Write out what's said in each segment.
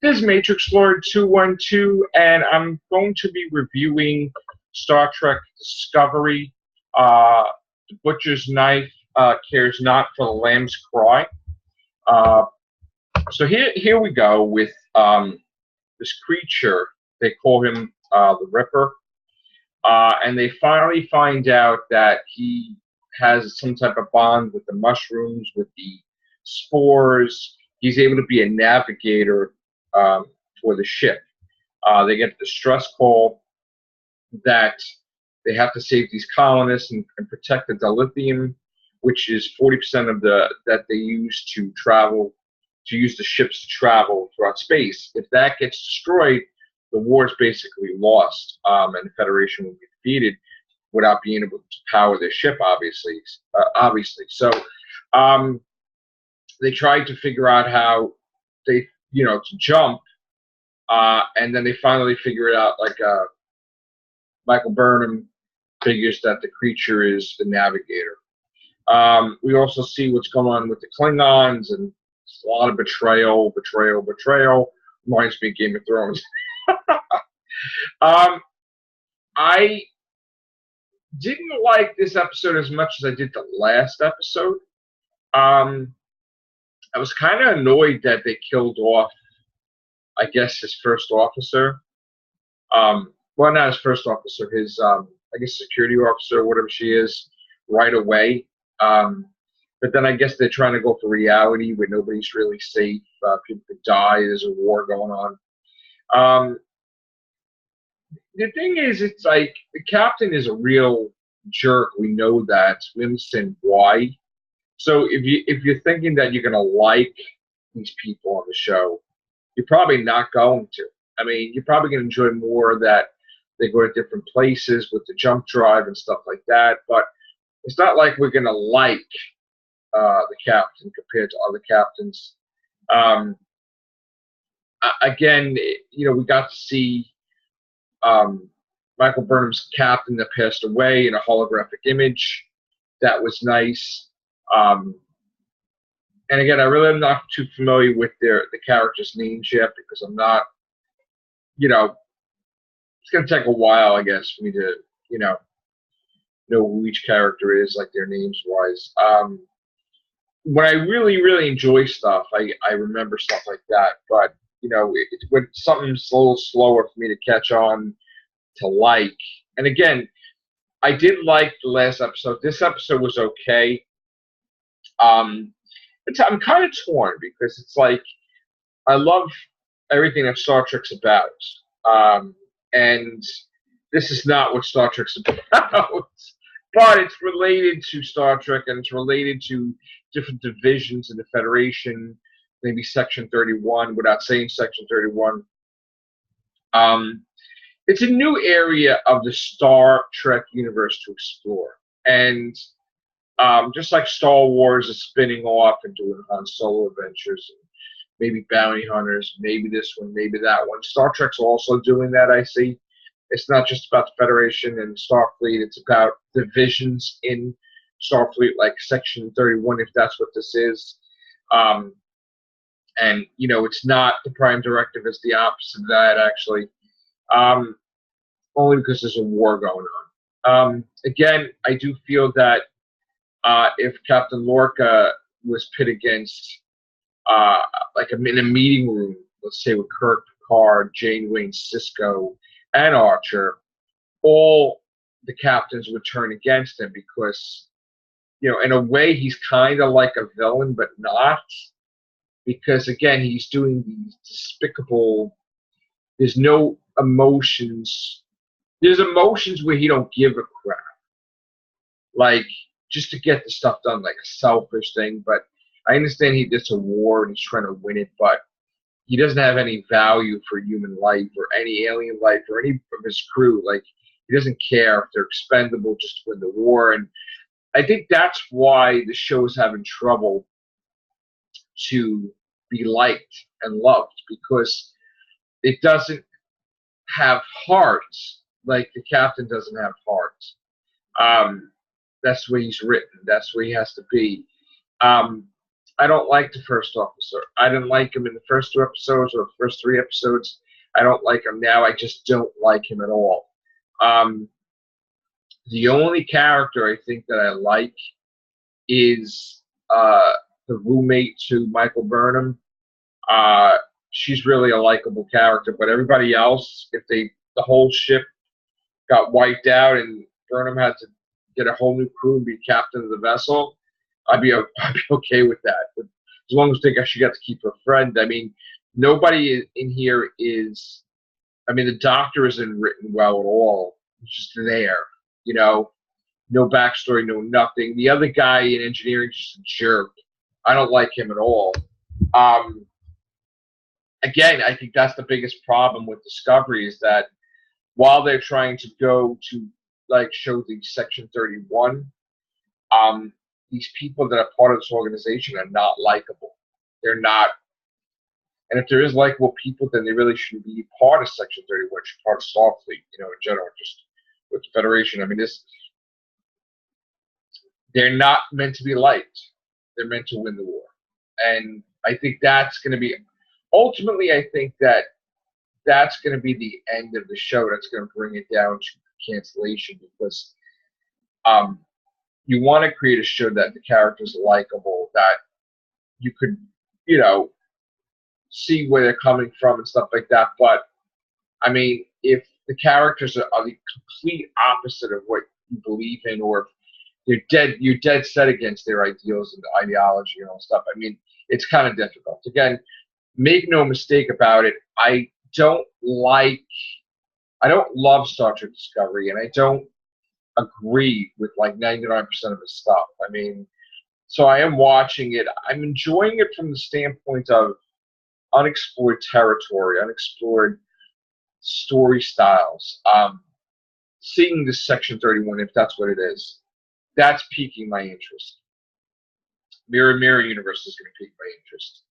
This is Matrix Lord 212, and I'm going to be reviewing Star Trek Discovery. The Butcher's Knife cares not for the lamb's cry. Uh, so here we go with this creature. They call him the Ripper, and they finally find out that he has some type of bond with the mushrooms, with the spores. He's able to be a navigator for the ship. They get a distress call that they have to save these colonists and protect the dilithium, which is 40% of that they use to travel, to use the ships to travel throughout space. If that gets destroyed, the war is basically lost, and the Federation will be defeated without being able to power their ship, obviously. So they tried to figure out how to jump, and then they finally figure it out. Like Michael Burnham figures that the creature is the navigator. We also see what's going on with the Klingons, and a lot of betrayal. Reminds me of Game of Thrones. I didn't like this episode as much as I did the last episode. I was kind of annoyed that they killed off, I guess, his first officer. Well, not his first officer, his, I guess, security officer, whatever she is, right away. But then I guess they're trying to go for reality where nobody's really safe. People could die. There's a war going on. The thing is, it's like the captain is a real jerk. We know that. We understand why. So if you're thinking that you're gonna like these people on the show, you're probably not going to. I mean, you're probably gonna enjoy more that they go to different places with the jump drive and stuff like that. But it's not like we're gonna like the captain compared to other captains. Again, we got to see Michael Burnham's captain that passed away in a holographic image. That was nice. And again, I really am not too familiar with the characters' names yet because I'm not, it's going to take a while, I guess, for me to, know who each character is, like their names wise. When I really, really enjoy stuff, I remember stuff like that. But, when something's a little slower for me to catch on to like. And again, I did like the last episode. This episode was okay. I'm kind of torn because it's like I love everything that Star Trek's about, and this is not what Star Trek's about. But it's related to Star Trek, and it's related to different divisions in the Federation, maybe Section 31, without saying Section 31. It's a new area of the Star Trek universe to explore. And just like Star Wars is spinning off and doing Han Solo adventures, and maybe bounty hunters, maybe this one, maybe that one. Star Trek's also doing that, I see. It's not just about the Federation and Starfleet. It's about divisions in Starfleet, like Section 31, if that's what this is. And, it's not the Prime Directive. It's the opposite of that, actually. Only because there's a war going on. Again, I do feel that if Captain Lorca was pit against, in a meeting room, let's say with Kirk, Picard, Janeway, Sisko, and Archer, all the captains would turn against him because, in a way, he's kind of like a villain, but not. Because, again, he's doing these despicable, there's no emotions. There's emotions where he don't give a crap. Like, just to get the stuff done, like a selfish thing. But I understand it's a war and he's trying to win it, but he doesn't have any value for human life or any alien life or any of his crew. Like, he doesn't care if they're expendable just to win the war. And I think that's why the show is having trouble to be liked and loved, because it doesn't have heart. Like the captain doesn't have heart. That's the way he's written. That's where he has to be. I don't like the first officer. I didn't like him in the first 2 episodes or the first 3 episodes. I don't like him now. I just don't like him at all. Um, the only character I think that I like is the roommate to Michael Burnham. Uh, she's really a likable character, but everybody else, if the whole ship got wiped out and Burnham had to get a whole new crew and be captain of the vessel, I'd be okay with that. But as long as she got to keep her friend. I mean, nobody in here is. I mean, the Doctor isn't written well at all. He's just there, you know. No backstory, no nothing. The other guy in engineering is just a jerk. I don't like him at all. Um, Again, I think that's the biggest problem with Discovery is that while they're trying to go to like show the Section 31, these people that are part of this organization are not likable. They're not, and if there is likable people, then they really shouldn't be part of Section 31. Should be part of Starfleet, you know, in general, just with the Federation. I mean, they're not meant to be liked. They're meant to win the war, and I think that's going to be ultimately. I think that's going to be the end of the show. That's going to bring it down to cancellation because you want to create a show that the characters are likable, that you could, you know, see where they're coming from and stuff like that. But I mean, if the characters are the complete opposite of what you believe in, or if you're dead set against their ideals and ideology and all stuff. I mean, it's kind of difficult. Again, make no mistake about it. I don't love Star Trek Discovery, and I don't agree with like 99% of his stuff. I mean, so I am watching it. I'm enjoying it from the standpoint of unexplored territory, unexplored story styles. Seeing this Section 31, if that's what it is, that's piquing my interest. Mirror Mirror Universe is going to pique my interest.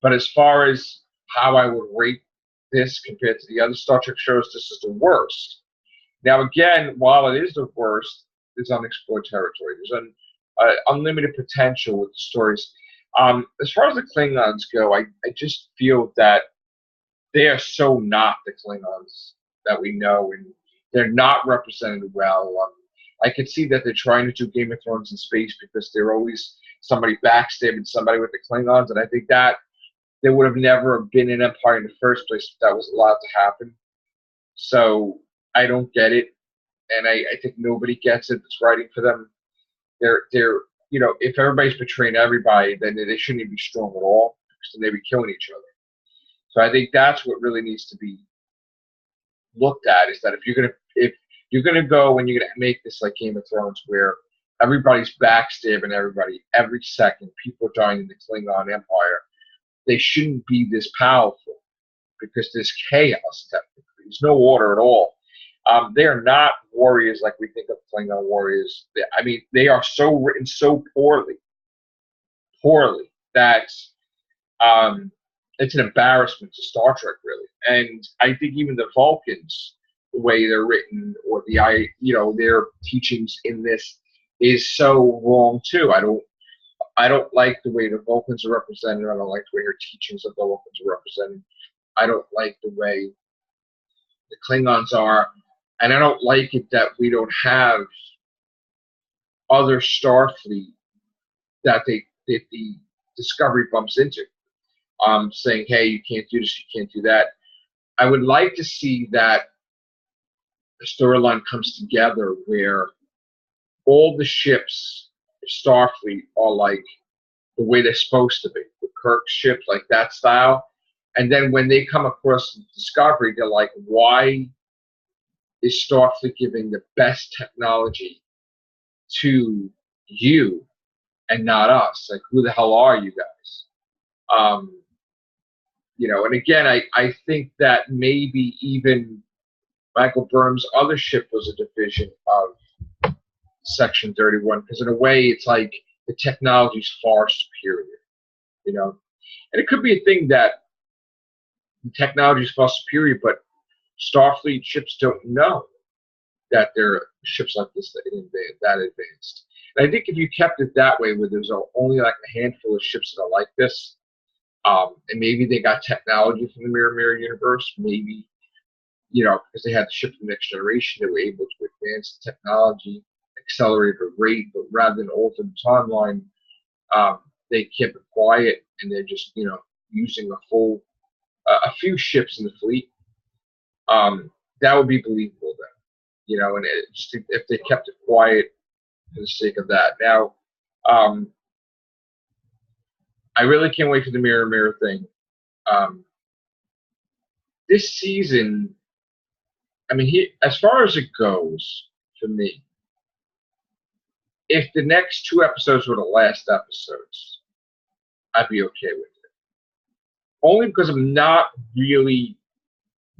But as far as how I would rate this compared to the other Star Trek shows, this is the worst. Now, again, while it is the worst, it's unexplored territory. There's an unlimited potential with the stories. As far as the Klingons go, I just feel that they are so not the Klingons that we know, and they're not represented well. I could see that they're trying to do Game of Thrones in space because they're always somebody backstabbing somebody with the Klingons, and I think that there would have never been an empire in the first place if that was allowed to happen. So I don't get it, and I think nobody gets it that's writing for them. They're you know, if everybody's betraying everybody, then they shouldn't even be strong at all because then they'd be killing each other. So I think that's what really needs to be looked at, is that if you're gonna go and you're gonna make this like Game of Thrones where everybody's backstabbing everybody every second, people are dying in the Klingon Empire, they shouldn't be this powerful because there's chaos technically. There's no order at all. They are not warriors like we think of Klingon warriors. I mean, they are so written so poorly that it's an embarrassment to Star Trek, really. And I think even the Vulcans, the way they're written, or their teachings in this is so wrong too. I don't like the way the Vulcans are represented. I don't like the way their teachings of the Vulcans are represented. I don't like the way the Klingons are, and I don't like it that we don't have other Starfleet that the Discovery bumps into, saying, "Hey, you can't do this, you can't do that." I would like to see that the storyline comes together where all the ships of Starfleet are like the way they're supposed to be. The Kirk ships, like that style. And then when they come across Discovery, they're like, why is Starfleet giving the best technology to you and not us? Like, who the hell are you guys? And again, I think that maybe even Michael Burnham's other ship was a division of Section 31, because in a way, it's like the technology is far superior, And it could be a thing that the technology is far superior, but Starfleet ships don't know that there are ships like this that advanced. And I think if you kept it that way, where there's only like a handful of ships that are like this, and maybe they got technology from the Mirror universe, maybe, because they had the ship from the next generation, they were able to advance the technology, accelerate the rate, but rather than alter the timeline, they kept it quiet, and they're just, using a few ships in the fleet. That would be believable then, and just if they kept it quiet for the sake of that. Now, I really can't wait for the Mirror thing. This season, I mean, as far as it goes, for me, if the next 2 episodes were the last episodes, I'd be okay with it. Only because I'm not really,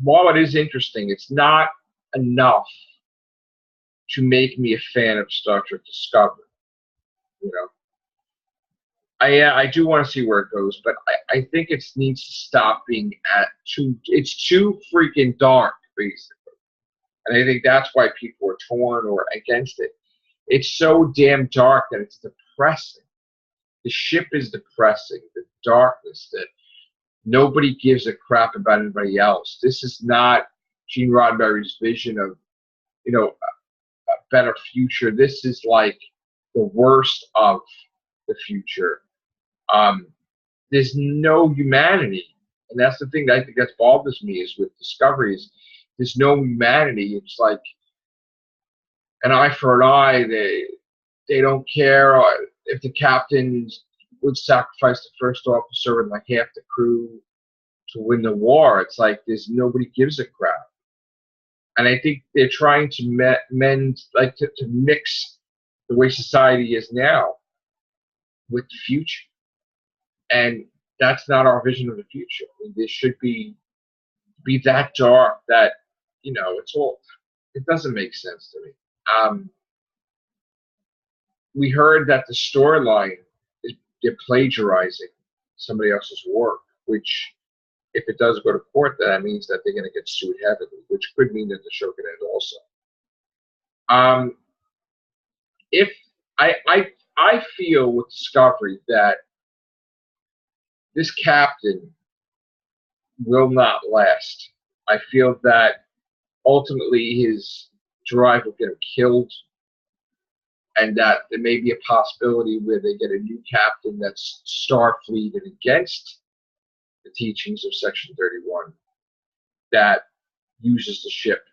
while it is interesting, it's not enough to make me a fan of Star Trek Discovery. I do want to see where it goes, but I think it needs to stop being it's too freaking dark, basically. And I think that's why people are torn or against it. It's so damn dark that it's depressing. The ship is depressing. The darkness, that nobody gives a crap about anybody else. This is not Gene Roddenberry's vision of, a better future. This is like the worst of the future. There's no humanity, and that's the thing that I think that bothers me is with Discoveries. There's no humanity. It's like an eye for an eye. They don't care if the captain would sacrifice the first officer and like half the crew to win the war. It's like there's nobody gives a crap. And I think they're trying to mend, like to mix the way society is now with the future. And that's not our vision of the future. I mean, this should be that dark that, it doesn't make sense to me. We heard that the storyline they're plagiarizing somebody else's work, which, if it does go to court, that means that they're going to get sued heavily, which could mean that the show could end also. If I feel with Discovery that this captain will not last. I feel that ultimately his drive will get him killed, and that there may be a possibility where they get a new captain that's Starfleet and against the teachings of Section 31 that uses the ship,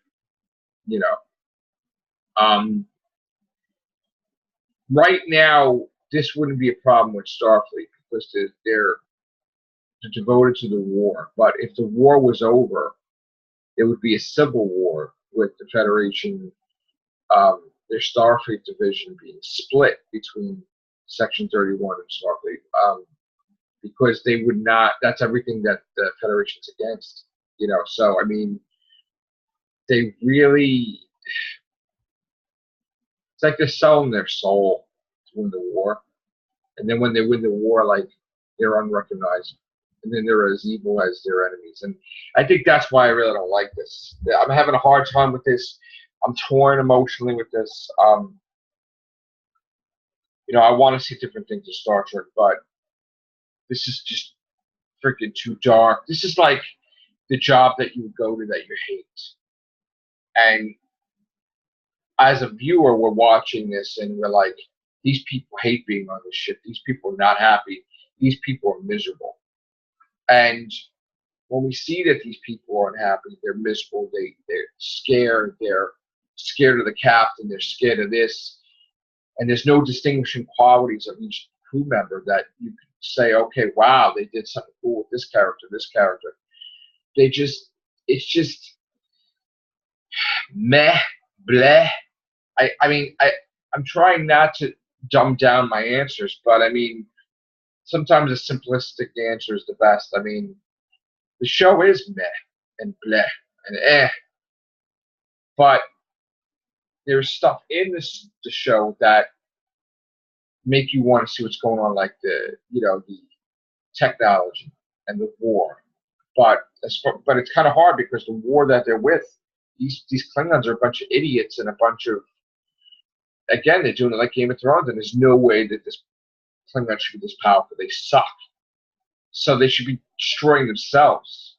Right now, this wouldn't be a problem with Starfleet because they're devoted to the war. But if the war was over, it would be a civil war with the Federation, their Starfleet division being split between Section 31 and Starfleet, because they would not. That's everything that the Federation's against. So I mean, they really. It's like they're selling their soul to win the war, and then when they win the war, like they're unrecognizable. And then they're as evil as their enemies. And I think that's why I really don't like this. I'm having a hard time with this. I'm torn emotionally with this. I want to see different things in Star Trek, but this is just freaking too dark. This is like the job that you would go to that you hate. And as a viewer, we're watching this and we're like, these people hate being on this ship. These people are not happy. These people are miserable. And when we see that these people are unhappy, they're miserable, they're scared of the captain, they're scared of this, and there's no distinguishing qualities of each crew member that you can say, okay, wow, they did something cool with this character. It's just meh, bleh. I'm trying not to dumb down my answers, but I mean, sometimes a simplistic answer is the best. I mean, the show is meh and bleh and but there's stuff in the show that make you want to see what's going on, like the technology and the war. But it's kind of hard because the war that they're with, these Klingons are a bunch of idiots and a bunch of again, they're doing it like Game of Thrones, and there's no way that this Klingon should be this powerful. They suck. So they should be destroying themselves.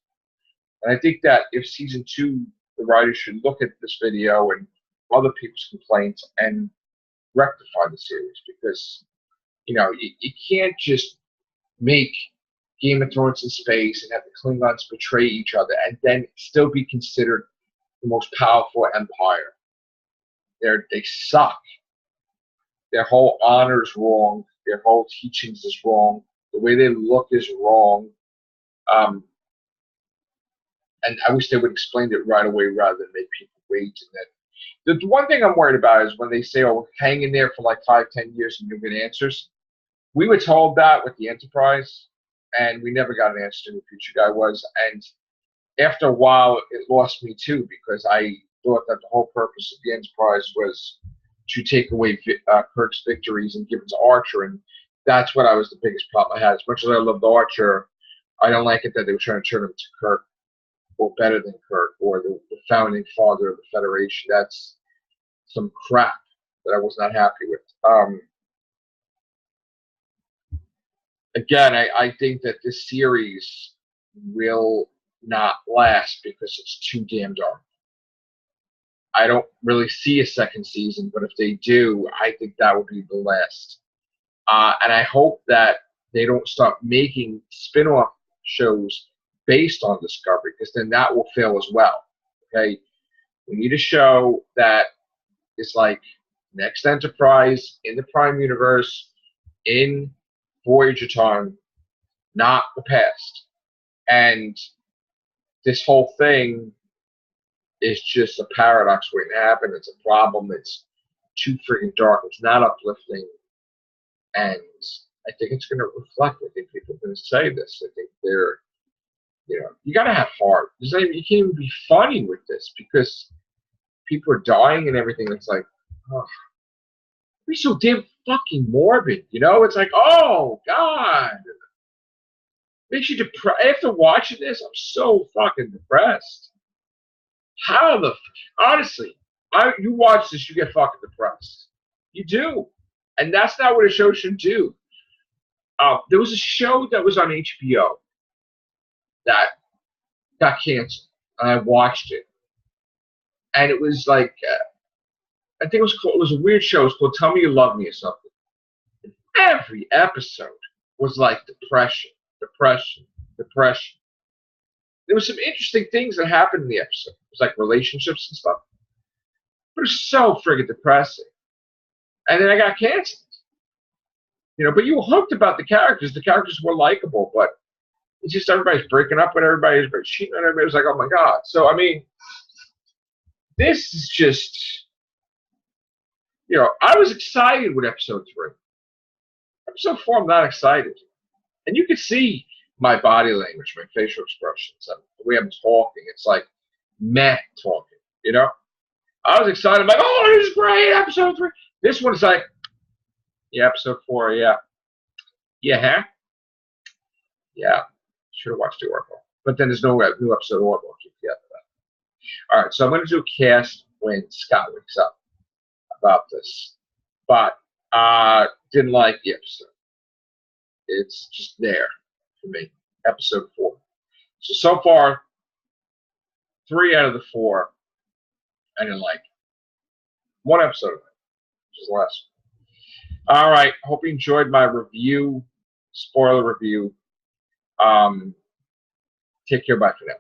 And I think that if season 2, the writers should look at this video and other people's complaints and rectify the series, because you can't just make Game of Thrones in space and have the Klingons betray each other and then still be considered the most powerful empire. They suck. Their whole honor is wrong. Their whole teachings is wrong. The way they look is wrong. And I wish they would explain it right away rather than make people wait. And the one thing I'm worried about is when they say, "Oh, hang in there for like 5-10 years and you'll get answers." We were told that with the Enterprise, and we never got an answer to who the future guy was. And after a while, it lost me too, because I thought that the whole purpose of the Enterprise was to take away Kirk's victories and give it to Archer, and that's what the biggest problem I had. As much as I loved Archer, I don't like it that they were trying to turn him to Kirk, or better than Kirk, or the founding father of the Federation. That's some crap that I was not happy with. Again, I think that this series will not last because it's too damn dark. I don't really see a second season, but if they do, I think that will be the last. And I hope that they don't start making spin-off shows based on Discovery, because then that will fail as well. Okay? We need a show that is like Next Enterprise in the Prime Universe, in Voyager time, not the past. And this whole thing is just a paradox waiting to happen. It's a problem. It's too freaking dark. It's not uplifting. And I think it's going to reflect. I think people are going to say this. I think they're, you got to have heart. You can't even be funny with this, because people are dying and everything. It's like, oh, be so damn fucking morbid. It's like, oh, God. Makes you depressed. After watching this, I'm so fucking depressed. Honestly, you watch this, you get fucking depressed. You do. And that's not what a show should do. There was a show that was on HBO that got canceled, and I watched it. And it was like, I think it was a weird show. It was called Tell Me You Love Me or something. And every episode was like depression. There was some interesting things that happened in the episode. It was like relationships and stuff. But it was so friggin' depressing. And then I got canceled. But you were hooked about the characters. The characters were likable, but it's just everybody's breaking up with everybody. Everybody's cheating on everybody. It was like, oh my God. So, I mean, this is just, I was excited with episode 3. Episode 4, I'm not excited. And you could see my body language, my facial expressions, and the way I'm talking. It's like meh talking, I was excited. I'm like, oh, this is great, episode 3. This one's like, yeah, episode 4, yeah. Yeah, huh? Yeah. Should have watched the Oracle. But then there's no new episode of Oracle to get that. All right, so I'm going to do a cast when Scott wakes up about this. But didn't like the episode. It's just there for me. Episode 4. So far, 3 out of the 4 I didn't like. 1 episode of it, which is less. All right. Hope you enjoyed my review, spoiler review. Take care. Bye for now.